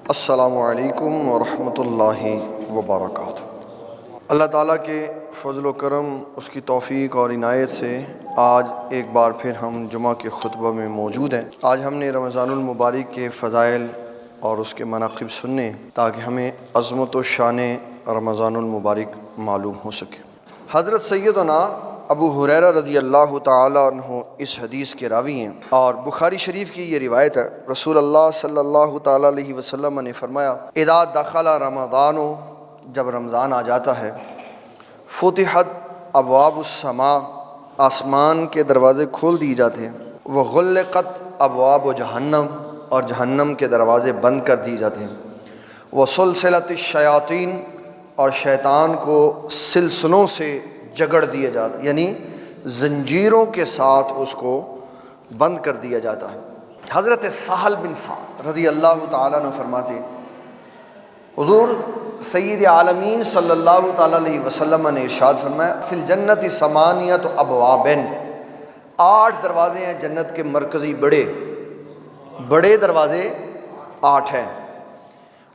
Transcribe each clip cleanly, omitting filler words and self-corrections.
السلام علیکم ورحمۃ اللہ وبرکاتہ۔ اللہ تعالیٰ کے فضل و کرم، اس کی توفیق اور عنایت سے آج ایک بار پھر ہم جمعہ کے خطبہ میں موجود ہیں۔ آج ہم نے رمضان المبارک کے فضائل اور اس کے مناقب سننے تاکہ ہمیں عظمت و شان رمضان المبارک معلوم ہو سکے۔ حضرت سیدنا ابو ہریرہ رضی اللہ تعالیٰ عنہ اس حدیث کے راوی ہیں، اور بخاری شریف کی یہ روایت ہے۔ رسول اللہ صلی اللہ تعالیٰ علیہ وسلم نے فرمایا، اذا دخل رمضان، جب رمضان آ جاتا ہے، فتحت ابواب السماء، آسمان کے دروازے کھول دیے جاتے ہیں، وغلقت ابواب جہنم، اور جہنم کے دروازے بند کر دیے جاتے ہیں، وسلسلت الشیاطین، اور شیطان کو سلسلوں سے جگڑ دیا جاتا، یعنی زنجیروں کے ساتھ اس کو بند کر دیا جاتا ہے۔ حضرت سہل بن سعد رضی اللہ تعالیٰ عنہ فرماتے، حضور سید عالمین صلی اللہ تعالیٰ علیہ وسلم نے ارشاد فرمایا، فی الجنت ثمانیۃ ابواب، 8 دروازے ہیں جنت کے مرکزی، بڑے دروازے 8 ہیں۔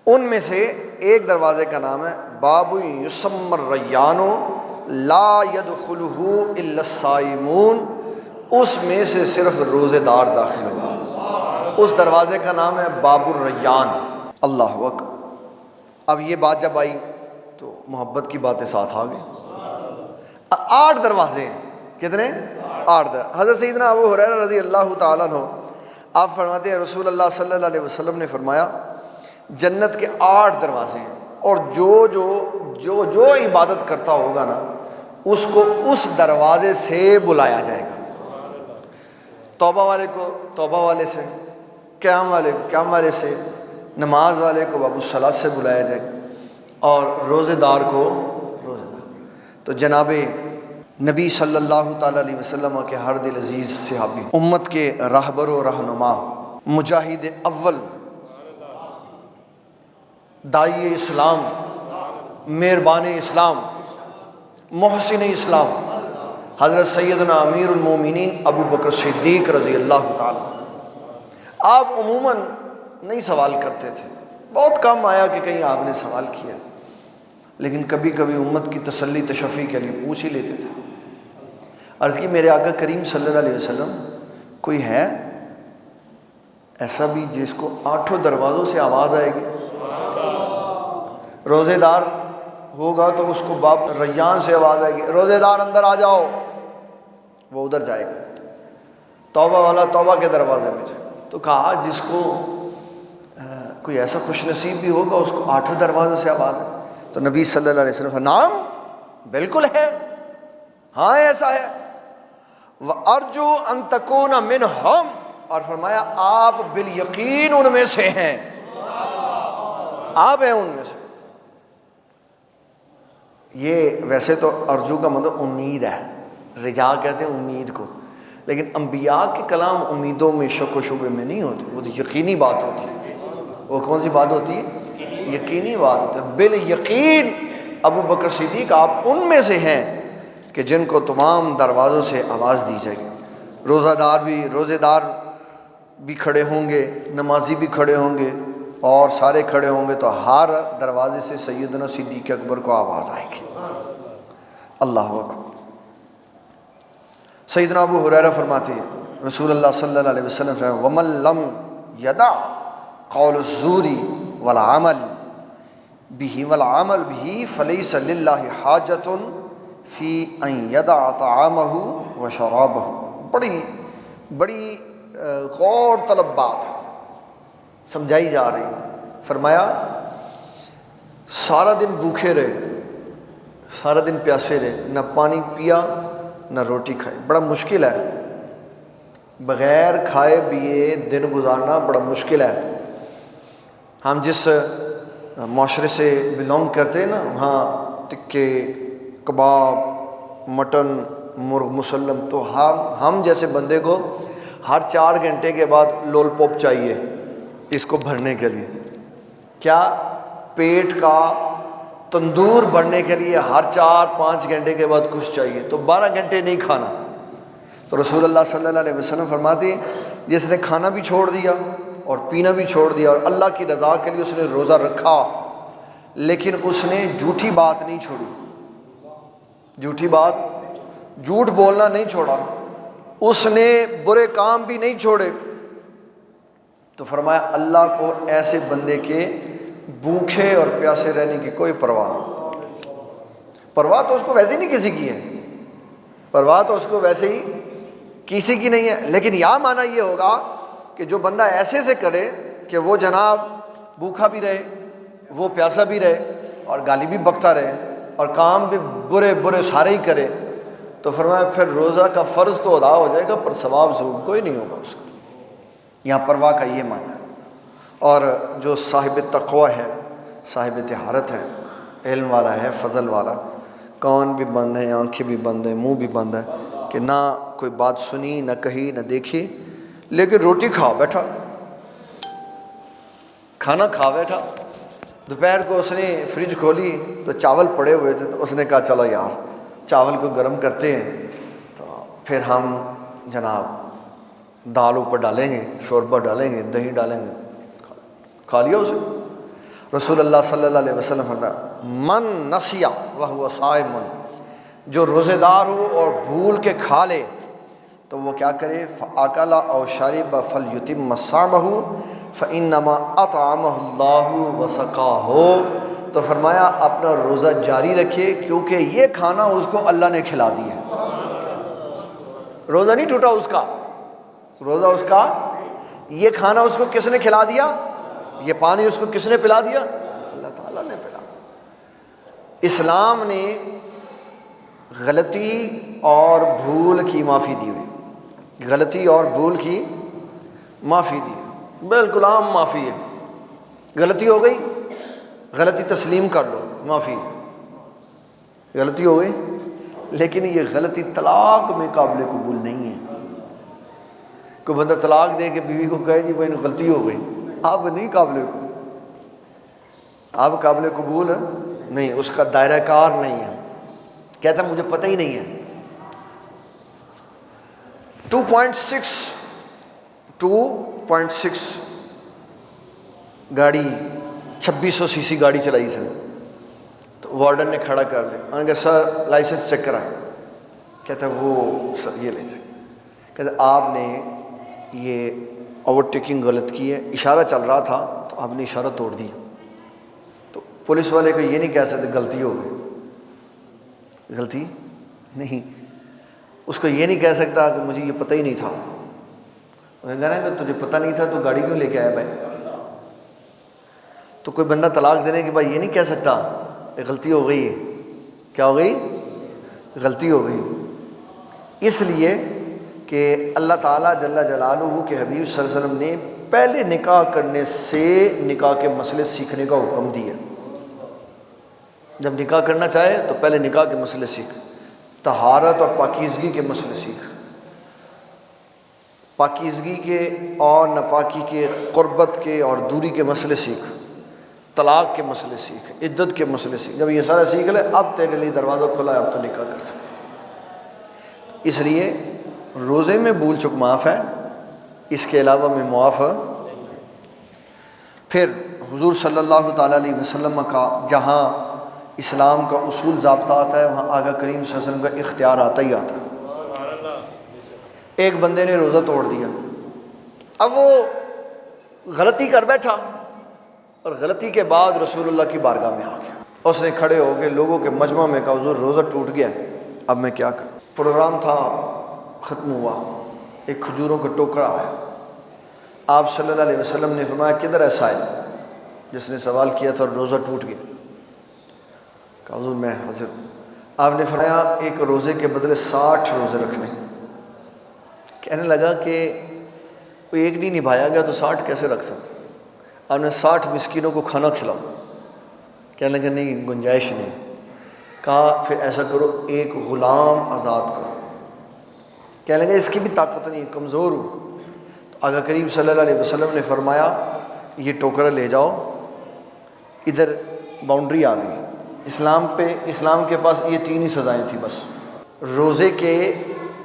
ان میں سے ایک دروازے کا نام ہے باب یسمی الریان لا يدخلہ الا الصائمون، اس میں سے صرف روزے دار داخل ہوگا۔ اس دروازے کا نام ہے باب الریان۔ اللہ اکبر۔ اب یہ بات جب آئی تو محبت کی باتیں ساتھ آ گئی۔ 8 دروازے ہیں، کتنے؟ 8 دروازے۔ حضرت سیدنا ابو ہریرہ رضی اللہ تعالیٰ عنہ آپ فرماتے ہیں، رسول اللہ صلی اللہ علیہ وسلم نے فرمایا، جنت کے 8 دروازے ہیں، اور جو عبادت کرتا ہوگا نا، اس کو اس دروازے سے بلایا جائے گا۔ توبہ والے کو توبہ والے سے، قیام والے کو قیام والے سے، نماز والے کو باب الصلاۃ سے بلایا جائے گا، اور روزے دار کو روزے دار۔ تو جناب نبی صلی اللہ تعالیٰ علیہ وسلم کے ہر دل عزیز صحابی، امت کے راہبر و رہنما، مجاہد اول، داعی اسلام، مہربان اسلام، محسن اسلام، حضرت سیدنا امیر المومنین ابو بکر صدیق رضی اللہ تعالیٰ۔ آپ عموماً نہیں سوال کرتے تھے، بہت کم آیا کہ کہیں آپ نے سوال کیا، لیکن کبھی کبھی امت کی تسلی تشفی کے لیے پوچھ ہی لیتے تھے۔ عرض کی، میرے آقا کریم صلی اللہ علیہ وسلم، کوئی ہے ایسا بھی جس کو 8 دروازوں سے آواز آئے گی؟ روزے دار ہوگا تو اس کو باب ریان سے آواز آئے گی، روزے دار اندر آ جاؤ، وہ ادھر جائے گا۔ توبہ والا توبہ کے دروازے میں جائے۔ تو کہا جس کو کوئی ایسا خوش نصیب بھی ہوگا اس کو 8 دروازوں سے آواز ہے۔ تو نبی صلی اللہ علیہ وسلم، نام بالکل ہے، ہاں ایسا ہے، وَأَرْجُو أَن تَكُونَ مِنْهُمْ، اور فرمایا آپ بالیقین ان میں سے ہیں، آپ ہیں ان میں سے۔ یہ ویسے تو ارجو کا مطلب امید ہے، رجا کہتے ہیں امید کو، لیکن انبیاء کے کلام امیدوں میں شک و شبے میں نہیں ہوتے، وہ تو یقینی بات ہوتی ہے۔ وہ کون سی بات ہوتی ہے؟ یقینی بات ہوتی ہے۔ بالیقین ابو بکر صدیق آپ ان میں سے ہیں کہ جن کو تمام دروازوں سے آواز دی جائے گی۔ روزے دار بھی کھڑے ہوں گے، نمازی بھی کھڑے ہوں گے، اور سارے کھڑے ہوں گے، تو ہر دروازے سے سیدنا صدیق اکبر کو آواز آئے گی۔ اللہ اکبر۔ سیدنا ابو ہریرہ فرماتے ہیں، رسول اللہ صلی اللہ علیہ وسلم فرماتے ہیں، وَمَن لَّمْ يَدَعْ قَوْلَ الزُّورِ وَالْعَمَلِ بِهِ فَلَيْسَ لِلَّهِ حَاجَةٌ فِي أَن يَدَعَ طَعَامَهُ وَشَرَابَهُ۔ بڑی غور طلب بات ہے، سمجھائی جا رہی۔ فرمایا سارا دن بھوکے رہے، سارا دن پیاسے رہے، نہ پانی پیا نہ روٹی کھائی، بڑا مشکل ہے۔ بغیر کھائے پیے دن گزارنا بڑا مشکل ہے۔ ہم جس معاشرے سے بلونگ کرتے ہیں نا، وہاں ٹکے، کباب، مٹن، مرغ مسلم، تو ہم جیسے بندے کو ہر 4 گھنٹے کے بعد لول پوپ چاہیے اس کو بھرنے کے لیے۔ کیا؟ پیٹ کا تندور بھرنے کے لیے ہر 4-5 گھنٹے کے بعد کچھ چاہیے، تو 12 گھنٹے نہیں کھانا۔ تو رسول اللہ صلی اللہ علیہ وسلم فرماتے ہیں، جس نے کھانا بھی چھوڑ دیا، اور پینا بھی چھوڑ دیا اور اللہ کی رضا کے لیے اس نے روزہ رکھا، لیکن اس نے جھوٹی بات نہیں چھوڑی، جھوٹ بولنا نہیں چھوڑا، اس نے برے کام بھی نہیں چھوڑے، تو فرمایا اللہ کو ایسے بندے کے بھوکے اور پیاسے رہنے کی کوئی پرواہ نہیں۔ پرواہ تو اس کو ویسے ہی نہیں کسی کی ہے، پرواہ تو اس کو ویسے ہی کسی کی نہیں ہے، لیکن یہ معنی یہ ہوگا کہ جو بندہ ایسے سے کرے کہ وہ جناب بھوکا بھی رہے، وہ پیاسا بھی رہے اور گالی بھی بکتا رہے اور کام بھی برے برے سارے ہی کرے، تو فرمایا پھر روزہ کا فرض تو ادا ہو جائے گا پر ثواب ضرور کوئی نہیں ہوگا اس کو۔ یہاں پرواہ کا یہ معنی ہے۔ اور جو صاحب تقوی ہے، صاحب طہارت ہے، علم والا ہے، فضل والا، کان بھی بند ہے، آنکھیں بھی بند ہیں، منہ بھی بند ہے، کہ نہ کوئی بات سنی نہ کہی نہ دیکھی، لیکن روٹی کھا بیٹھا، کھانا کھا بیٹھا۔ دوپہر کو اس نے فریج کھولی تو چاول پڑے ہوئے تھے، تو اس نے کہا چلو یار چاول کو گرم کرتے ہیں، تو پھر ہم جناب دال اوپر ڈالیں گے، شوربہ ڈالیں گے، دہی ڈالیں گے، کھا لیا اسے۔ رسول اللہ صلی اللہ علیہ وسلم فرمایا من نسیا وہو صائم، جو روزے دار ہو اور بھول کے کھا لے تو وہ کیا کرے، فَأَكَلَ أَوْ شَرِبَ فَلْيُتِمَّ صَوْمَهُ فَإِنَّمَا أَطْعَمَهُ اللَّهُ وَسَقَاهُ، تو فرمایا اپنا روزہ جاری رکھے کیونکہ یہ کھانا اس کو اللہ نے کھلا دیا ہے۔ روزہ نہیں ٹوٹا اس کا، روزہ اس کا، یہ کھانا اس کو کس نے کھلا دیا، یہ پانی اس کو کس نے پلا دیا، اللہ تعالیٰ نے پلا دیا۔ اسلام نے غلطی اور بھول کی معافی دی ہوئی، غلطی اور بھول کی معافی دی، بالکل عام معافی ہے۔ غلطی ہو گئی، غلطی تسلیم کر لو، معافی، غلطی ہو گئی، لیکن یہ غلطی طلاق میں قابل قبول نہیں ہے۔ کوئی بندہ طلاق دے کے بیوی کو کہے جی بھائی غلطی ہو گئی، اب نہیں قابل قبول، اب قابل قبول نہیں، اس کا دائرہ کار نہیں ہے، کہتا مجھے پتہ ہی نہیں ہے۔ 2.6 گاڑی 2600 سی سی گاڑی چلائی سر، تو وارڈن نے کھڑا کر لیا، انہوں نے کہا سر لائسنس چیک کرائیں، کہتا ہے وہ سر یہ لے جائیں، کہتا ہے آپ نے یہ اوورٹیکنگ غلط کی ہے، اشارہ چل رہا تھا تو آپ نے اشارہ توڑ دیا، تو پولیس والے کو یہ نہیں کہہ سکتے غلطی ہو گئی، غلطی نہیں، اس کو یہ نہیں کہہ سکتا کہ مجھے یہ پتہ ہی نہیں تھا، انہوں نے کہنا کہ تجھے پتہ نہیں تھا تو گاڑی کیوں لے کے آیا بھائی۔ تو کوئی بندہ طلاق دینے کے بعد یہ نہیں کہہ سکتا کہ غلطی ہو گئی ہے، کیا ہو گئی، غلطی ہو گئی، اس لیے کہ اللہ تعالیٰ جل جلالہ کے حبیب صلی اللہ علیہ وسلم نے پہلے نکاح کرنے سے نکاح کے مسئلے سیکھنے کا حکم دیا۔ جب نکاح کرنا چاہے تو پہلے نکاح کے مسئلے سیکھ، طہارت اور پاکیزگی کے مسئلے سیکھ، پاکیزگی کے اور ناپاکی کے، قربت کے اور دوری کے مسئلے سیکھ، طلاق کے مسئلے سیکھ، عدت کے مسئلے سیکھ۔ جب یہ سارا سیکھ لے اب تیرے لیے دروازہ کھلا ہے، اب تو نکاح کر سکتے۔ اس لیے روزے میں بھول چک معاف ہے، اس کے علاوہ میں معاف ہے۔ پھر حضور صلی اللہ تعالیٰ علیہ وسلم کا جہاں اسلام کا اصول ضابطہ آتا ہے وہاں آقا کریم صلی اللہ علیہ وسلم کا اختیار آتا ہی آتا ہے۔ ایک بندے نے روزہ توڑ دیا، اب وہ غلطی کر بیٹھا اور غلطی کے بعد رسول اللہ کی بارگاہ میں آ گیا، اس نے کھڑے ہو کے لوگوں کے مجمع میں کہا حضور روزہ ٹوٹ گیا، اب میں کیا کروں۔ پروگرام تھا، ختم ہوا، ایک کھجوروں کا ٹوکرا آیا، آپ صلی اللہ علیہ وسلم نے فرمایا کدھر ہے سائل جس نے سوال کیا تھا روزہ ٹوٹ گیا، کہا حضور میں حاضر ہوں۔ آپ نے فرمایا ایک روزے کے بدلے 60 روزے رکھنے۔ کہنے لگا کہ ایک نہیں نبھایا گیا تو 60 کیسے رکھ سکتے، آپ نے 60 مسکینوں کو کھانا کھلاؤ، کہنے لگا نہیں گنجائش نہیں، کہا پھر ایسا کرو ایک غلام آزاد کرو، کہنے لگا اس کی بھی طاقت نہیں، کمزور ہوں۔ تو آقا کریم صلی اللہ علیہ وسلم نے فرمایا یہ ٹوکرا لے جاؤ، ادھر باؤنڈری آ گئی، اسلام کے پاس یہ 3 ہی سزائیں تھیں بس، روزے کے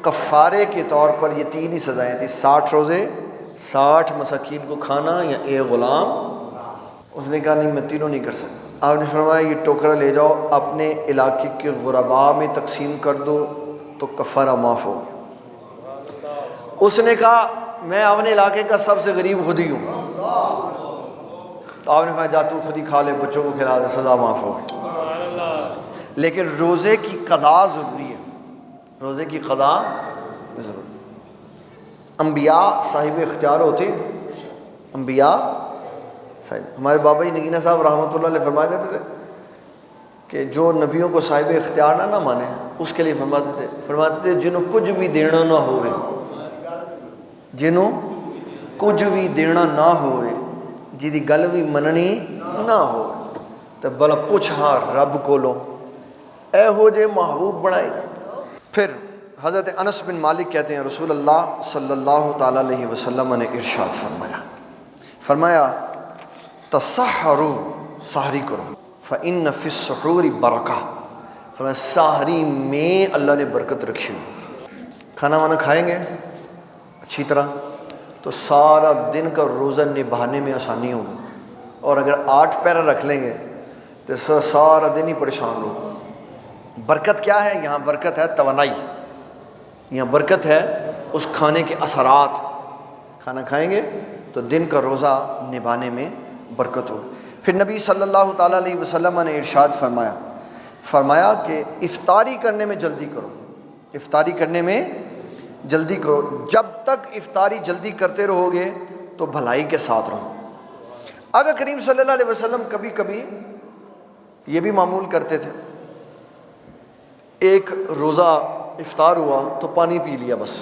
کفارے کے طور پر یہ 3 ہی سزائیں تھیں، 60 روزے، 60 مساکین کو کھانا یا ایک غلام؟ اس نے کہا نہیں میں تینوں نہیں کر سکتا۔ آپ نے فرمایا یہ ٹوکرا لے جاؤ اپنے علاقے کے غرباء میں تقسیم کر دو تو کفارہ معاف ہو گیا۔ اس نے کہا میں اپنے علاقے کا سب سے غریب خود ہی ہوں۔ تو آپ نے فرمایا جا تو خود ہی کھا لے، بچوں کو کھلا دے، سزا معاف ہو گئی۔ لیکن روزے کی قضا ضروری ہے، روزے کی قضا ضروری۔ انبیاء صاحب اختیار ہوتے، انبیاء صاحب، ہمارے بابا جی نگینہ صاحب رحمۃ اللہ علیہ فرمایا کرتے تھے کہ جو نبیوں کو صاحب اختیار نہ مانے اس کے لیے فرماتے تھے جنہوں کچھ بھی دینا نہ ہوئے، جنہوں کچھ بھی دینا نہ ہوئے، جی گل بھی مننی نہ ہو تو بلا پوچھ ہاں رب کولوں اے ہو جے محبوب بنائے۔ پھر حضرت انس بن مالک کہتے ہیں رسول اللہ صلی اللہ تعالیٰ علیہ وسلم نے ارشاد فرمایا تسحروا، سحری کرو، فإن فی السحور برکہ، فرمایا سحری میں اللہ نے برکت رکھی ہوئی۔ کھانا وانا کھائیں گے اچھی طرح تو سارا دن کا روزہ نبھانے میں آسانی ہوگی، اور اگر 8 پیرا رکھ لیں گے تو سارا دن ہی پریشان ہو۔ برکت کیا ہے یہاں؟ برکت ہے توانائی، یہاں برکت ہے اس کھانے کے اثرات۔ کھانا کھائیں گے تو دن کا روزہ نبھانے میں برکت ہوگی۔ پھر نبی صلی اللہ تعالیٰ علیہ وسلم نے ارشاد فرمایا کہ افطاری کرنے میں جلدی کرو، افطاری کرنے میں جلدی کرو، جب تک افطاری جلدی کرتے رہو گے تو بھلائی کے ساتھ رہو۔ آقا کریم صلی اللہ علیہ وسلم کبھی کبھی یہ بھی معمول کرتے تھے، ایک روزہ افطار ہوا تو پانی پی لیا بس،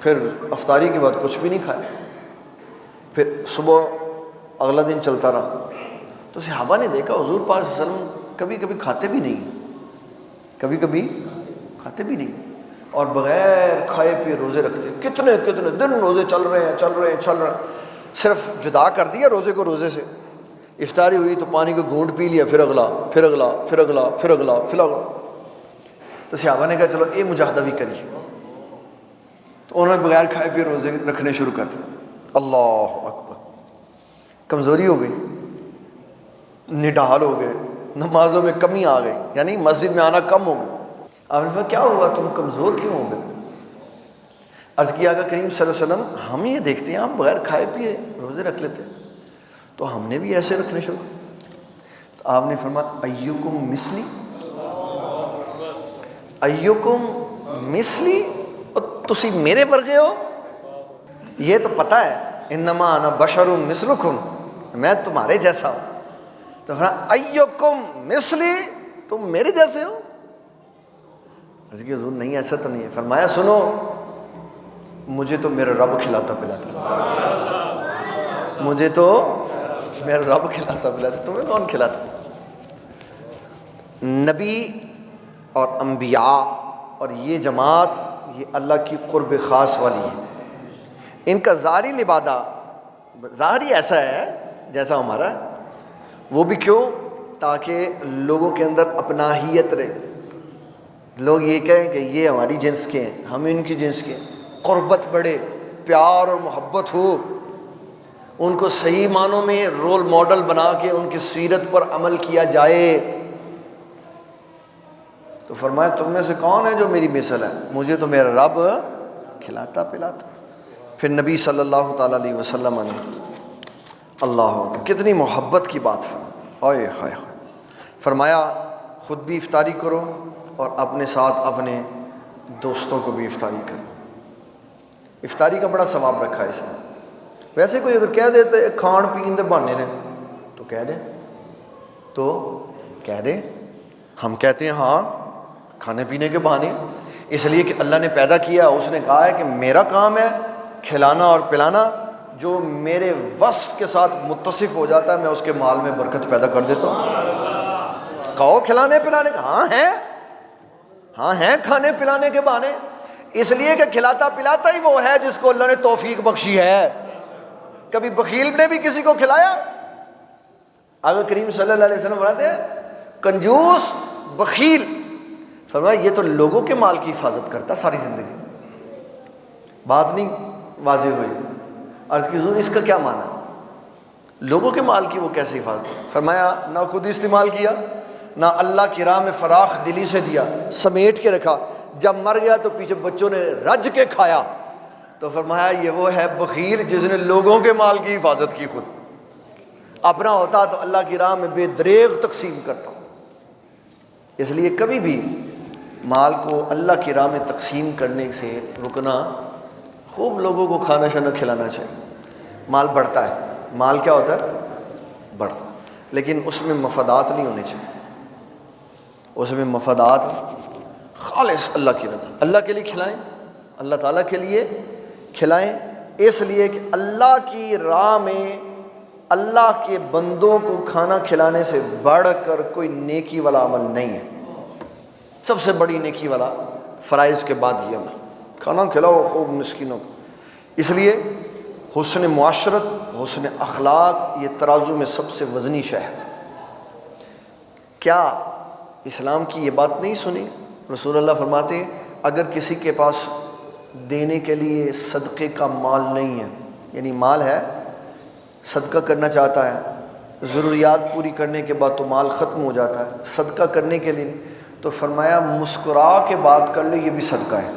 پھر افطاری کے بعد کچھ بھی نہیں کھایا، پھر صبح اگلا دن چلتا رہا۔ تو صحابہ نے دیکھا حضور پاک صلی اللہ علیہ وسلم کبھی کبھی کھاتے بھی نہیں، کبھی کبھی کھاتے بھی نہیں، اور بغیر کھائے پیے روزے رکھتے، کتنے دن روزے چل رہے ہیں، صرف جدا کر دیا روزے کو روزے سے۔ افطاری ہوئی تو پانی کو گھونٹ پی لیا، پھر اگلا۔ تو صحابہ نے کہا چلو یہ مجاہدہ بھی کریے، تو انہوں نے بغیر کھائے پیے روزے رکھنے شروع کر دیے۔ اللہ اکبر، کمزوری ہو گئی، نڈال ہو گئے، نمازوں میں کمی آ گئی، یعنی مسجد میں آنا کم ہو گیا۔ آپ نے کہا کیا ہوا، تم کمزور کیوں ہو گئے؟ عرض کیا کہ کریم صلی اللہ علیہ وسلم ہم یہ دیکھتے ہیں آپ بغیر کھائے پیے روزے رکھ لیتے، تو ہم نے بھی ایسے رکھنے شروع کر۔ تو آپ نے فرمایا ایکم مثلی، ایکم مثلی، تسی میرے ورگے ہو، یہ تو پتہ ہے انما انا بشر مثلکم، میں تمہارے جیسا ہوں۔ تو فرمایا ایکم مثلی، تم میرے جیسے ہو؟ عرض کی حضور نہیں ایسا تو نہیں ہے۔ فرمایا سنو، مجھے تو میرا رب کھلاتا پلاتا، مجھے تو میرا رب کھلاتا پلاتا، تمہیں کون کھلاتا؟ نبی اور انبیاء اور یہ جماعت یہ اللہ کی قرب خاص والی ہے، ان کا ظاہری لبادہ ظاہری ایسا ہے جیسا ہمارا ہے، وہ بھی کیوں؟ تاکہ لوگوں کے اندر اپناہیت رہے، لوگ یہ کہیں کہ یہ ہماری جنس کے ہیں، ہم ان کی جنس کے ہیں، قربت بڑھے، پیار اور محبت ہو، ان کو صحیح معنوں میں رول ماڈل بنا کے ان کی سیرت پر عمل کیا جائے۔ تو فرمایا تم میں سے کون ہے جو میری مثل ہے؟ مجھے تو میرا رب کھلاتا پلاتا۔ پھر نبی صلی اللہ تعالیٰ علیہ وسلم نے اللہ کتنی محبت کی بات فرمائی، ہائے فرمایا خود بھی افطاری کرو اور اپنے ساتھ اپنے دوستوں کو بھی افطاری کرو۔ افطاری کا بڑا ثواب رکھا ہے اس نے۔ ویسے کوئی اگر کہہ دیتے کھان پین دے بہانے نے تو کہہ دے، ہم کہتے ہیں ہاں کھانے پینے کے بہانے، اس لیے کہ اللہ نے پیدا کیا، اس نے کہا ہے کہ میرا کام ہے کھلانا اور پلانا، جو میرے وصف کے ساتھ متصف ہو جاتا ہے میں اس کے مال میں برکت پیدا کر دیتا ہوں۔ کہو کھلانے پلانے کا، ہاں ہیں کھانے پلانے کے بہانے، اس لیے کہ کھلاتا پلاتا ہی وہ ہے جس کو اللہ نے توفیق بخشی ہے۔ کبھی بخیل نے بھی کسی کو کھلایا؟ آقا کریم صلی اللہ علیہ وسلم فرماتے ہیں کنجوس بخیل، فرمایا یہ تو لوگوں کے مال کی حفاظت کرتا ساری زندگی، بات نہیں واضح ہوئی۔ عرض کی حضور اس کا کیا معنی؟ لوگوں کے مال کی وہ کیسے حفاظت؟ فرمایا نہ خود استعمال کیا، نہ اللہ کی راہ میں فراخ دلی سے دیا، سمیٹ کے رکھا، جب مر گیا تو پیچھے بچوں نے رج کے کھایا۔ تو فرمایا یہ وہ ہے بخیل جس نے لوگوں کے مال کی حفاظت کی، خود اپنا ہوتا تو اللہ کی راہ میں بے دریغ تقسیم کرتا۔ اس لیے کبھی بھی مال کو اللہ کی راہ میں تقسیم کرنے سے رکنا، خوب لوگوں کو کھانا شانا کھلانا چاہیے۔ مال بڑھتا ہے، مال کیا ہوتا ہے؟ بڑھتا ہے، لیکن اس میں مفادات نہیں ہونے چاہیے۔ اس میں مفادات خالص اللہ کی رضا، اللہ کے لیے کھلائیں، اللہ تعالیٰ کے لیے کھلائیں، اس لیے کہ اللہ کی راہ میں اللہ کے بندوں کو کھانا کھلانے سے بڑھ کر کوئی نیکی والا عمل نہیں ہے۔ سب سے بڑی نیکی والا فرائض کے بعد یہ عمل، کھانا کھلاؤ خوب مسکینوں کو۔ اس لیے حسن معاشرت، حسن اخلاق یہ ترازو میں سب سے وزنی شے ہے۔ کیا اسلام کی یہ بات نہیں سنی؟ رسول اللہ فرماتے ہیں اگر کسی کے پاس دینے کے لیے صدقے کا مال نہیں ہے، یعنی مال ہے صدقہ کرنا چاہتا ہے، ضروریات پوری کرنے کے بعد تو مال ختم ہو جاتا ہے، صدقہ کرنے کے لیے، تو فرمایا مسکرا کے بات کر لے، یہ بھی صدقہ ہے۔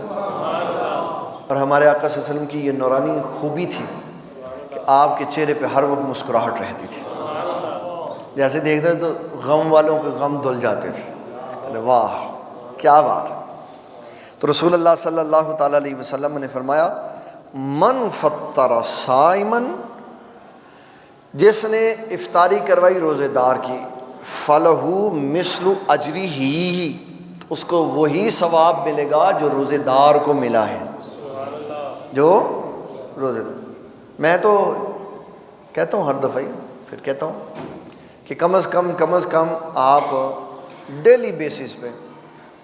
اور ہمارے آقا صلی اللہ علیہ وسلم کی یہ نورانی خوبی تھی کہ آپ کے چہرے پہ ہر وقت مسکراہٹ رہتی تھی، جیسے دیکھتے تو غم والوں کے غم دھل جاتے تھے۔ واہ کیا بات ہے! تو رسول اللہ صلی اللہ تعالیٰ علیہ وسلم نے فرمایا من فطر صائمن، جس نے افطاری کروائی روزے دار کی، فلہ مثل اجرہ، اس کو وہی ثواب ملے گا جو روزے دار کو ملا ہے، جو روزے دار۔ میں تو کہتا ہوں ہر دفعہ ہی، پھر کہتا ہوں کہ کم از کم آپ ڈیلی بیسس پہ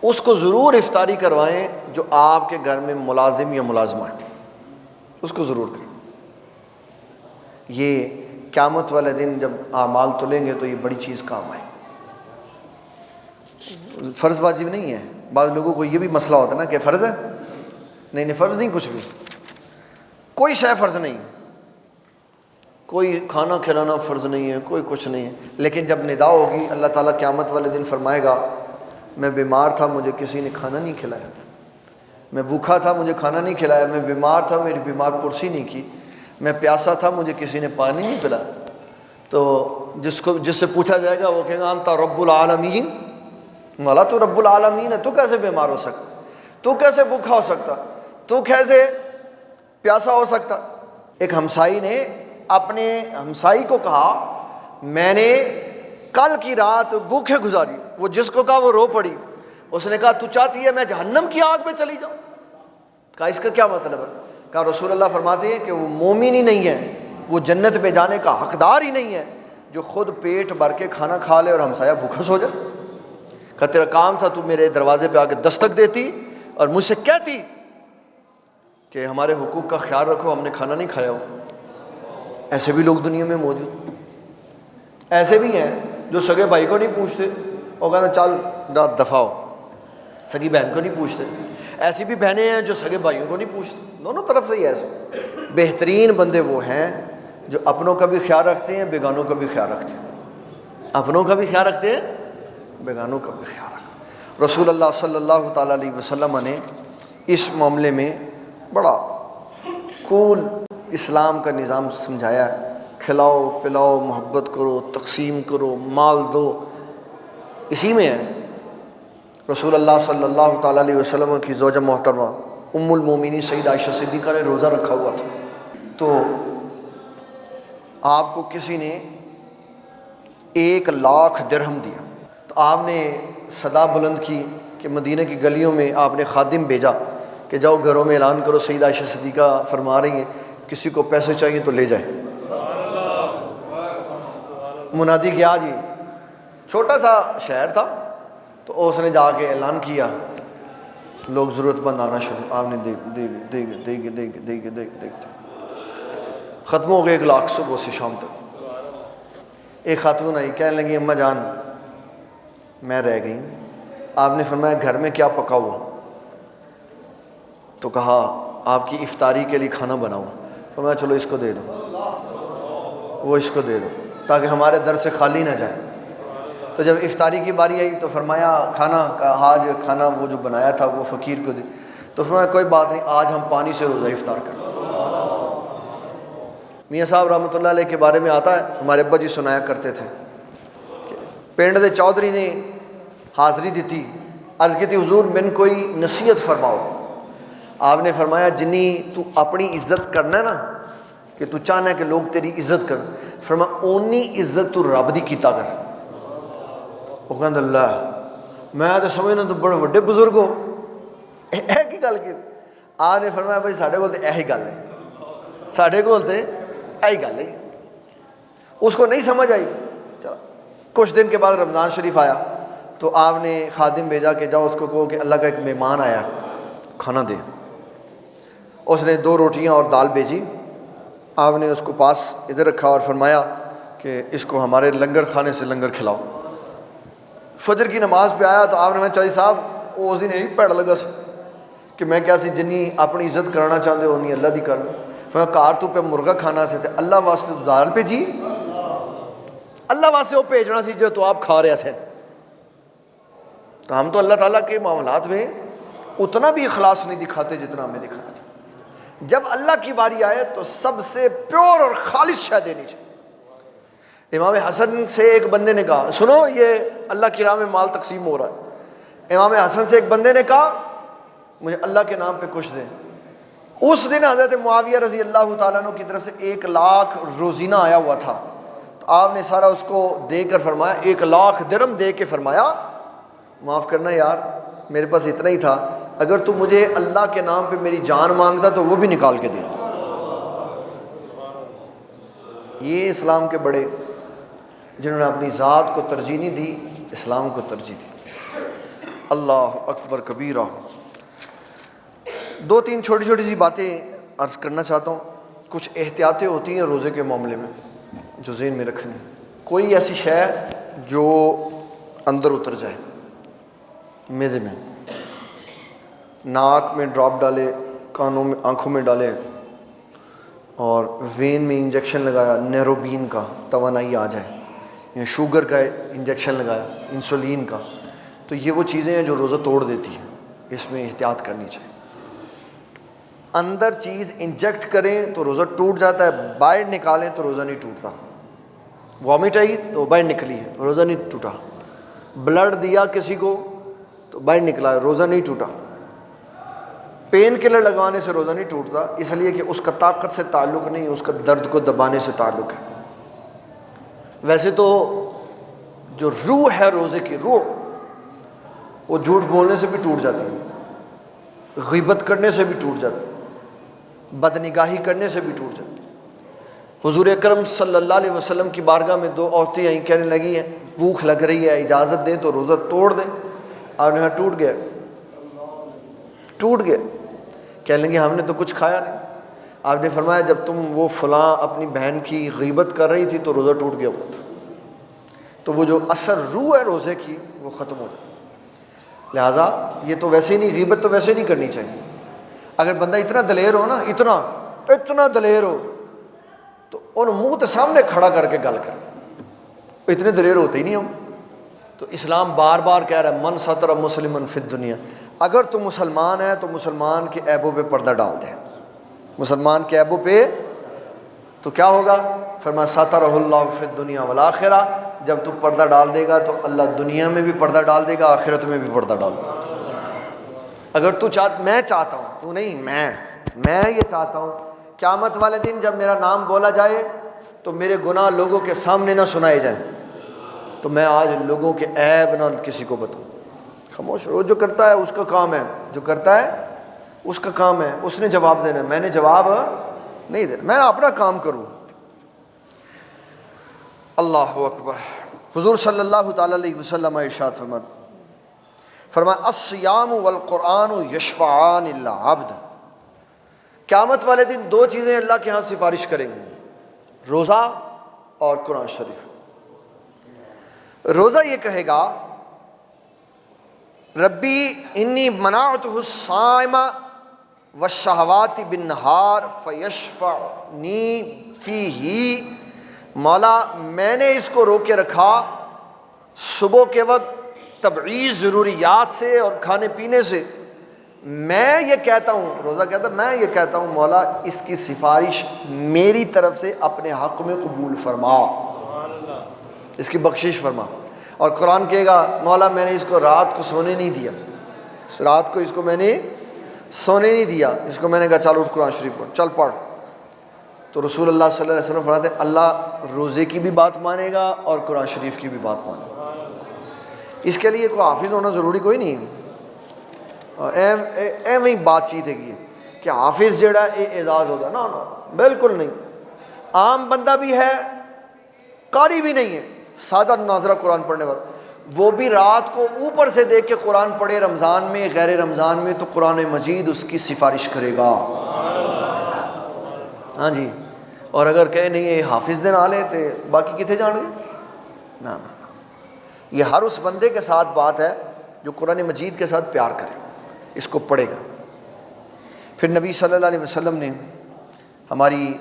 اس کو ضرور افطاری کروائیں جو آپ کے گھر میں ملازم یا ملازمہ ہے، اس کو ضرور کریں۔ یہ قیامت والے دن جب اعمال تلیں گے تو یہ بڑی چیز کام آئے۔ فرض واجب نہیں ہے، بعض لوگوں کو یہ بھی مسئلہ ہوتا ہے نا کہ فرض ہے، نہیں فرض نہیں، کچھ بھی کوئی شے فرض نہیں، کوئی کھانا کھلانا فرض نہیں ہے، کوئی کچھ نہیں ہے، لیکن جب ندا ہوگی اللہ تعالیٰ قیامت والے دن فرمائے گا میں بیمار تھا مجھے کسی نے کھانا نہیں کھلایا، میں بھوکا تھا مجھے کھانا نہیں کھلایا، میں بیمار تھا میری بیمار پرسی نہیں کی، میں پیاسا تھا مجھے کسی نے پانی نہیں پلایا، تو جس سے پوچھا جائے گا وہ کہے گا انت رب العالمین، مولا تو رب العالمین ہے، تو کیسے بیمار ہو سکتا، تو کیسے بھوکا ہو سکتا، تو کیسے پیاسا ہو سکتا۔ ایک ہمسائی نے اپنے ہمسائی کو کہا میں نے کل کی رات بھوکے گزاری، وہ جس کو کہا وہ رو پڑی، اس نے کہا تو چاہتی ہے میں جہنم کی آگ میں چلی جاؤں؟ کہا اس کا کیا مطلب ہے؟ کہا رسول اللہ فرماتے ہیں کہ وہ مومن ہی نہیں ہے، وہ جنت میں جانے کا حقدار ہی نہیں ہے جو خود پیٹ بھر کے کھانا کھا لے اور ہمسایہ بھوکا سو جائے۔ کہا تیرا کام تھا تو میرے دروازے پہ آ کے دستک دیتی اور مجھ سے کہتی کہ ہمارے حقوق کا خیال رکھو، ہم نے کھانا نہیں کھایا ہو۔ ایسے بھی لوگ دنیا میں موجود، ایسے بھی ہیں جو سگے بھائی کو نہیں پوچھتے اور کہنا چل دفع ہو، سگی بہن کو نہیں پوچھتے۔ ایسی بھی بہنیں ہیں جو سگے بھائیوں کو نہیں پوچھتے، دونوں طرف سے ہی ایسے۔ بہترین بندے وہ ہیں جو اپنوں کا بھی خیال رکھتے ہیں، بیگانوں کا بھی خیال رکھتے ہیں، اپنوں کا بھی خیال رکھتے ہیں، بیگانوں کا بھی خیال رکھتے ہیں۔ رسول اللہ صلی اللہ تعالیٰ علیہ وسلم نے اس معاملے میں بڑا کول اسلام کا نظام سمجھایا ہے، کھلاؤ پلاؤ، محبت کرو، تقسیم کرو، مال دو، اسی میں ہے۔ رسول اللہ صلی اللہ تعالیٰ علیہ وسلم کی زوجہ محترمہ ام المومنین سیدہ عائشہ صدیقہ نے روزہ رکھا ہوا تھا، تو آپ کو کسی نے 1,00,000 درہم دیا، تو آپ نے صدا بلند کی کہ مدینہ کی گلیوں میں آپ نے خادم بھیجا کہ جاؤ گھروں میں اعلان کرو سیدہ عائشہ صدیقہ فرما رہی ہیں کسی کو پیسے چاہیے تو لے جائے۔ منادی گیا جی، چھوٹا سا شہر تھا، تو اس نے جا کے اعلان کیا، لوگ ضرورت مند آنا شروع، آپ نے دیکھتے ختم ہو گئے 1,00,000 صبح سے شام تک۔ ایک خاتون آئی، کہنے لگی اماں جان میں رہ گئی، آپ نے فرمایا گھر میں کیا پکا ہوا؟ تو کہا آپ کی افطاری کے لیے کھانا بناؤں. فرمایا چلو اس کو دے دو, وہ اس کو دے دو تاکہ ہمارے در سے خالی نہ جائے. تو جب افطاری کی باری آئی تو فرمایا کھانا کا آج کھانا وہ جو بنایا تھا وہ فقیر کو دے. تو فرمایا کوئی بات نہیں, آج ہم پانی سے روزہ افطار کریں. میاں صاحب رحمۃ اللہ علیہ کے بارے میں آتا ہے, ہمارے ابا جی سنایا کرتے تھے کہ پنڈ دے چودھری نے حاضری دیتی, عرض کی تھی حضور من کوئی نصیحت فرماؤ. آپ نے فرمایا جنی تو اپنی عزت کرنا ہے نا, کہ تو چاہنا ہے کہ لوگ تیری عزت کر, فرمایا اونی عزت تو رب دی کیتا کر. وہ کہتے اللہ میں تو سمجھنا تو بڑے وڈے بزرگ ہو, اے کی گل کی. آپ نے فرمایا بھائی ساڈے کول تے یہی گل ہے, ساڈے کول تے یہی گل ہے. اس کو نہیں سمجھ آئی. چلو کچھ دن کے بعد رمضان شریف آیا تو آپ نے خادم بھیجا کہ جاؤ اس کو کہو کہ اللہ کا ایک مہمان آیا کھانا دے. اس نے 2 روٹیاں اور دال بھیجی. آپ نے اس کو پاس ادھر رکھا اور فرمایا کہ اس کو ہمارے لنگر خانے سے لنگر کھلاؤ. فجر کی نماز پہ آیا تو آپ نے کہا چاچی صاحب وہ اس دن یہی پیڑ لگا سی کہ میں کیا سی جنی اپنی عزت کرنا چاہتے ہو نہیں اللہ دی کر. فرمایا کار تو پہ مرغا کھانا سے تے اللہ واسطے تو دال بھیجی, اللہ واسطے وہ بھیجنا سی جو تو آپ کھا رہے سے. تو ہم تو اللہ تعالیٰ کے معاملات میں اتنا بھی اخلاص نہیں دکھاتے جتنا ہمیں دکھانا چاہیے. جب اللہ کی باری آئے تو سب سے پیور اور خالص شے دینی چاہیے. امام حسن سے ایک بندے نے کہا, سنو یہ اللہ کی راہ میں مال تقسیم ہو رہا ہے. امام حسن سے ایک بندے نے کہا مجھے اللہ کے نام پہ کچھ دیں. اس دن حضرت معاویہ رضی اللہ تعالیٰ عنہ کی طرف سے 1 لاکھ روزینہ آیا ہوا تھا. تو آپ نے سارا اس کو دے کر فرمایا 1 لاکھ درہم دے کے فرمایا معاف کرنا یار میرے پاس اتنا ہی تھا, اگر تو مجھے اللہ کے نام پہ میری جان مانگتا تو وہ بھی نکال کے دے دے. یہ اسلام کے بڑے جنہوں نے اپنی ذات کو ترجیح نہیں دی, اسلام کو ترجیح دی. اللہ اکبر کبیرہ. 2-3 چھوٹی چھوٹی سی باتیں عرض کرنا چاہتا ہوں. کچھ احتیاطیں ہوتی ہیں روزے کے معاملے میں جو ذہن میں رکھنی. کوئی ایسی شے جو اندر اتر جائے, معدے میں, ناک میں ڈراپ ڈالے, کانوں میں آنکھوں میں ڈالے اور وین میں انجیکشن لگایا نیروبین کا توانائی آ جائے, یا شوگر کا انجیکشن لگایا انسولین کا, تو یہ وہ چیزیں ہیں جو روزہ توڑ دیتی ہیں. اس میں احتیاط کرنی چاہیے. اندر چیز انجیکٹ کریں تو روزہ ٹوٹ جاتا ہے, باہر نکالیں تو روزہ نہیں ٹوٹتا. وامٹ آئی تو باہر نکلی ہے, روزہ نہیں ٹوٹا. بلڈ دیا کسی کو تو باہر نکلا ہے, روزہ نہیں ٹوٹا. پین کلر لگوانے سے روزہ نہیں ٹوٹتا, اس لیے کہ اس کا طاقت سے تعلق نہیں, اس کا درد کو دبانے سے تعلق ہے. ویسے تو جو روح ہے روزے کی روح, وہ جھوٹ بولنے سے بھی ٹوٹ جاتی ہے, غیبت کرنے سے بھی ٹوٹ جاتی ہے, بدنگاہی کرنے سے بھی ٹوٹ جاتی ہے. حضور اکرم صلی اللہ علیہ وسلم کی بارگاہ میں 2 عورتیں آئیں, کہنے لگی ہیں بھوک لگ رہی ہے اجازت دیں تو روزہ توڑ دیں. آپ نے کہا ٹوٹ گیا, ٹوٹ گیا. کہنے لگی ہم نے تو کچھ کھایا نہیں. آپ نے فرمایا جب تم وہ فلاں اپنی بہن کی غیبت کر رہی تھی تو روزہ ٹوٹ گیا ہوا تھا. تو وہ جو اثر روح ہے روزے کی وہ ختم ہو جائے. لہٰذا یہ تو ویسے ہی نہیں, غیبت تو ویسے نہیں کرنی چاہیے. اگر بندہ اتنا دلیر ہو نا, اتنا دلیر ہو تو ان منہ کے سامنے کھڑا کر کے گل کر. اتنے دلیر ہوتے ہی نہیں ہم. تو اسلام بار بار کہہ رہا ہے من ستر مسلمن فی الدنیا. اگر تو مسلمان ہے تو مسلمان کے عیبوں پہ پردہ ڈال دے. مسلمان کے عیبوں پہ تو کیا ہوگا, فرمایا سترہ اللہ فی الدنیا والآخرہ. جب تو پردہ ڈال دے گا تو اللہ دنیا میں بھی پردہ ڈال دے گا, آخرت میں بھی پردہ ڈال دے گا. اگر تو میں چاہتا ہوں, تو نہیں, میں یہ چاہتا ہوں قیامت والے دن جب میرا نام بولا جائے تو میرے گناہ لوگوں کے سامنے نہ سنائے جائیں, تو میں آج لوگوں کے عیب نہ کسی کو بتاؤں. خاموش رہو. جو کرتا ہے اس کا کام ہے, جو کرتا ہے اس کا کام ہے, اس نے جواب دینا ہے. میں نے جواب نہیں دینا, میں اپنا کام کروں. اللہ اکبر. حضور صلی اللہ تعالی علیہ وسلم ارشاد فرمایا الصیام والقرآن یشفعان للعبد. قیامت والے دن 2 چیزیں اللہ کے ہاں سفارش کریں گے, روزہ اور قرآن شریف. روزہ یہ کہے گا ربی انی منعتہ الصائم والشہوات بالنہار فیشفعنی فیہ، مولا میں نے اس کو روک کے رکھا صبح کے وقت طبعی ضروریات سے اور کھانے پینے سے، میں یہ کہتا ہوں، روزہ کہتا میں یہ کہتا ہوں مولا اس کی سفارش میری طرف سے اپنے حق میں قبول فرما، اس کی بخشش فرما۔ اور قرآن کہے گا مولا میں نے اس کو رات کو سونے نہیں دیا، رات کو اس کو میں نے سونے نہیں دیا، اس کو میں نے کہا چل اٹھ قرآن شریف پڑھ، چل پڑھ۔ تو رسول اللہ صلی اللہ علیہ وسلم فرماتے ہیں اللہ روزے کی بھی بات مانے گا اور قرآن شریف کی بھی بات مانے گا۔ اس کے لیے کوئی حافظ ہونا ضروری کوئی نہیں ہے، ایویں ہی بات چیت ہے کہ حافظ جڑا ہے اعزاز ہوگا، نا بالکل نہیں۔ عام بندہ بھی ہے، قاری بھی نہیں ہے، سادہ ناظرہ قرآن پڑھنے والا، وہ بھی رات کو اوپر سے دیکھ کے قرآن پڑھے رمضان میں غیر رمضان میں، تو قرآن مجید اس کی سفارش کرے گا۔ ہاں جی، اور اگر کہے نہیں یہ حافظ دے نال ہے تو باقی کتنے جان گے؟ نا، یہ ہر اس بندے کے ساتھ بات ہے جو قرآن مجید کے ساتھ پیار کرے، اس کو پڑھے گا۔ پھر نبی صلی اللہ علیہ وسلم نے ہماری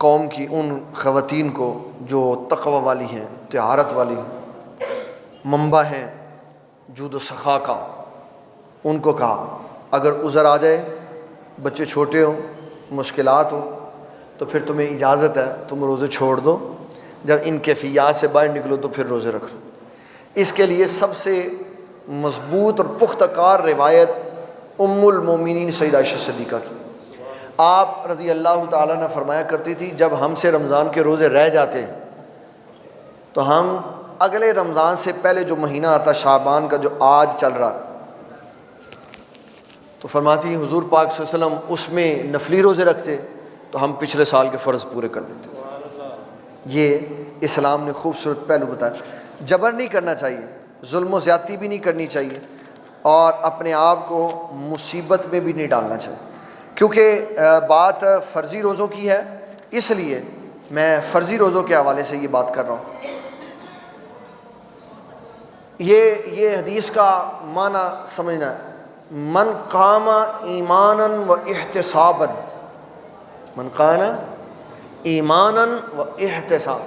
قوم کی ان خواتین کو جو تقوی والی ہیں، طہارت والی، منبع ہیں جود و سخا کا، ان کو کہا اگر عذر آ جائے، بچے چھوٹے ہوں، مشکلات ہوں، تو پھر تمہیں اجازت ہے تم روزے چھوڑ دو، جب ان کیفیات سے باہر نکلو تو پھر روزے رکھو۔ اس کے لیے سب سے مضبوط اور پختہ کار روایت ام المومنین سیدہ عائشہ صدیقہ کی، آپ رضی اللہ تعالیٰ نے فرمایا کرتی تھی جب ہم سے رمضان کے روزے رہ جاتے تو ہم اگلے رمضان سے پہلے جو مہینہ آتا شعبان کا جو آج چل رہا، تو فرماتی حضور پاک صلی اللہ علیہ وسلم اس میں نفلی روزے رکھتے تو ہم پچھلے سال کے فرض پورے کر لیتے۔ یہ اسلام نے خوبصورت پہلو بتایا۔ جبر نہیں کرنا چاہیے، ظلم و زیادتی بھی نہیں کرنی چاہیے، اور اپنے آپ کو مصیبت میں بھی نہیں ڈالنا چاہیے، کیونکہ بات فرضی روزوں کی ہے، اس لیے میں فرضی روزوں کے حوالے سے یہ بات کر رہا ہوں۔ یہ حدیث کا معنی سمجھنا ہے، من قام ایمانا و احتسابا، من قام ایمانا و احتساب،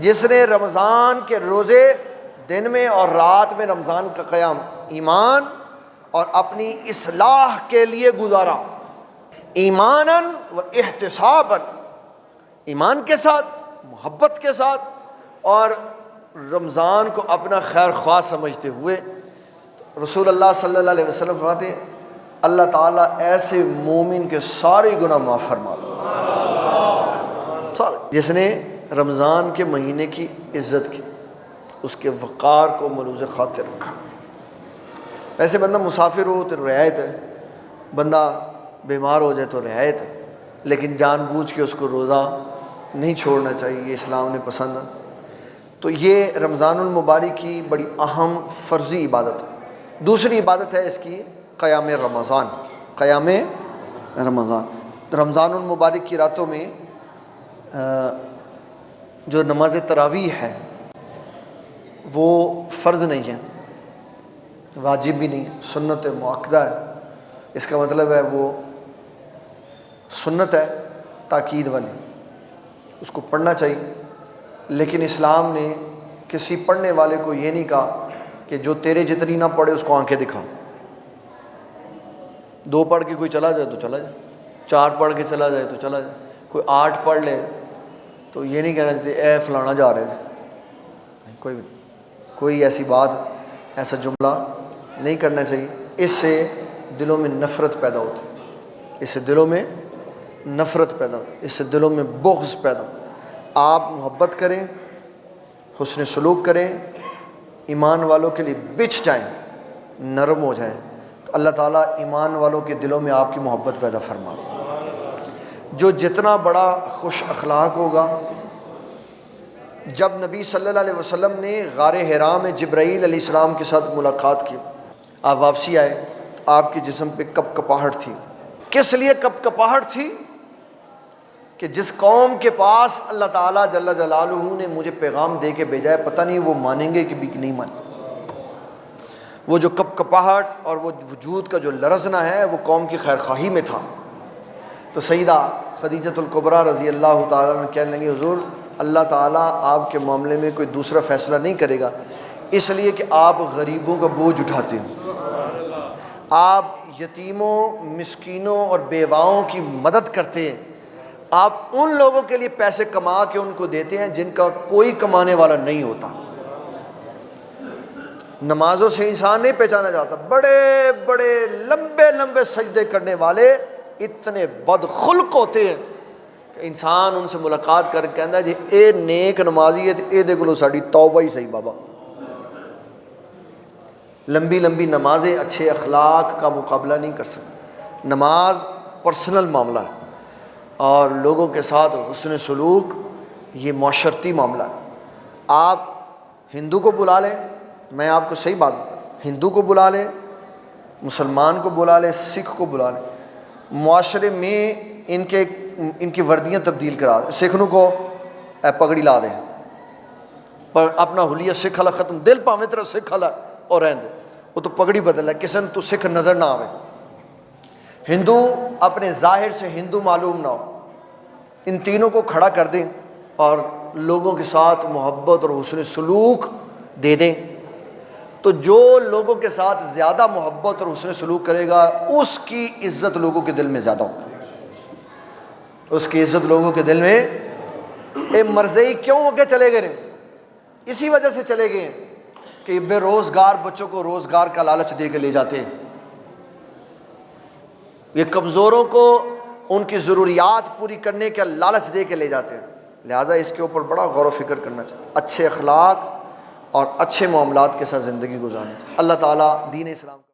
جس نے رمضان کے روزے دن میں اور رات میں رمضان کا قیام ایمان اور اپنی اصلاح کے لیے گزارا، ایمانا و احتسابا، ایمان کے ساتھ، محبت کے ساتھ، اور رمضان کو اپنا خیر خواہ سمجھتے ہوئے، رسول اللہ صلی اللہ علیہ وسلم فرماتے ہیں اللہ تعالیٰ ایسے مومن کے سارے گناہ معاف فرما دے، جس نے رمضان کے مہینے کی عزت کی، اس کے وقار کو ملوز خاطر رکھا۔ ایسے بندہ مسافر ہو تو رعایت ہے، بندہ بیمار ہو جائے تو رعایت ہے، لیکن جان بوجھ کے اس کو روزہ نہیں چھوڑنا چاہیے، یہ اسلام نے پسند ہے۔ تو یہ رمضان المبارک کی بڑی اہم فرضی عبادت ہے۔ دوسری عبادت ہے اس کی قیام رمضان، قیام رمضان۔ رمضان المبارک کی راتوں میں جو نماز تراویح ہے وہ فرض نہیں ہے، واجب بھی نہیں، سنت مؤکدہ ہے، اس کا مطلب ہے وہ سنت ہے تاکید والی، اس کو پڑھنا چاہیے، لیکن اسلام نے کسی پڑھنے والے کو یہ نہیں کہا کہ جو تیرے جتنی نہ پڑھے اس کو آنکھیں دکھا، 2 پڑھ کے کوئی چلا جائے تو چلا جائے، 4 پڑھ کے چلا جائے تو چلا جائے، کوئی 8 پڑھ لے تو یہ نہیں کہنا چاہتے اے فلانا جا رہے ہیں، کوئی ایسی بات، ایسا جملہ نہیں کرنا چاہیے، اس سے دلوں میں نفرت پیدا ہوتی ہے، اس سے دلوں میں نفرت پیدا ہوتی ہے، اس سے دلوں میں بغض پیدا ہوتا ہے۔ آپ محبت کریں، حسن سلوک کریں، ایمان والوں کے لیے بچھ جائیں، نرم ہو جائیں، تو اللہ تعالیٰ ایمان والوں کے دلوں میں آپ کی محبت پیدا فرما دے۔ جو جتنا بڑا خوش اخلاق ہوگا، جب نبی صلی اللہ علیہ وسلم نے غار حرا میں جبرائیل علیہ السلام کے ساتھ ملاقات کی، آپ واپسی آئے، آپ کے جسم پہ کپ کپاہٹ تھی۔ کس لیے کپ کپاہٹ تھی؟ کہ جس قوم کے پاس اللہ تعالیٰ جل جلالہ نے مجھے پیغام دے کے بھیجا ہے، پتہ نہیں وہ مانیں گے کہ بھی نہیں مانیں۔ وہ جو کپ کپاہٹ اور وہ وجود کا جو لرزنا ہے وہ قوم کی خیر خواہی میں تھا۔ تو سیدہ خدیجۃ الکبریٰ رضی اللہ تعالیٰ عنہ کہنے لگی حضور اللہ تعالیٰ آپ کے معاملے میں کوئی دوسرا فیصلہ نہیں کرے گا، اس لیے کہ آپ غریبوں کا بوجھ اٹھاتے ہیں، آپ یتیموں مسکینوں اور بیواؤں کی مدد کرتے ہیں، آپ ان لوگوں کے لیے پیسے کما کے ان کو دیتے ہیں جن کا کوئی کمانے والا نہیں ہوتا۔ نمازوں سے انسان نہیں پہچانا جاتا، بڑے بڑے لمبے لمبے سجدے کرنے والے اتنے بد خلق ہوتے ہیں کہ انسان ان سے ملاقات کر کے کہتا ہے جی اے نیک نمازی ہے اے دے کولو ساڈی توبہ ہی صحیح بابا۔ لمبی لمبی نمازیں اچھے اخلاق کا مقابلہ نہیں کر سکتی۔ نماز پرسنل معاملہ ہے اور لوگوں کے ساتھ حسن سلوک یہ معاشرتی معاملہ ہے۔ آپ ہندو کو بلا لیں، میں آپ کو صحیح بات ہندو کو بلا لیں، مسلمان کو بلا لیں، سکھ کو بلا لیں، معاشرے میں ان کی وردیاں تبدیل کرا دیں۔ سکھنوں کو پگڑی لا دیں پر اپنا حلیہ سکھ والا ختم، دل پاویں تیرا سکھ والا اور رہن دے، وہ تو پگڑی بدل ہے، کسی نے تو سکھ نظر نہ آوے۔ ہندو اپنے ظاہر سے ہندو معلوم نہ ہو، ان تینوں کو کھڑا کر دیں اور لوگوں کے ساتھ محبت اور حسن سلوک دے دیں، تو جو لوگوں کے ساتھ زیادہ محبت اور حسن سلوک کرے گا اس کی عزت لوگوں کے دل میں زیادہ ہوگی، اس کی عزت لوگوں کے دل میں۔ اے مرزئی کیوں آگے چلے گئے؟ اسی وجہ سے چلے گئے کہ بے روزگار بچوں کو روزگار کا لالچ دے کے لے جاتے ہیں، یہ کمزوروں کو ان کی ضروریات پوری کرنے کا لالچ دے کے لے جاتے ہیں۔ لہٰذا اس کے اوپر بڑا غور و فکر کرنا چاہیے، اچھے اخلاق اور اچھے معاملات کے ساتھ زندگی گزارنی چاہیے۔ اللہ تعالیٰ دین اسلام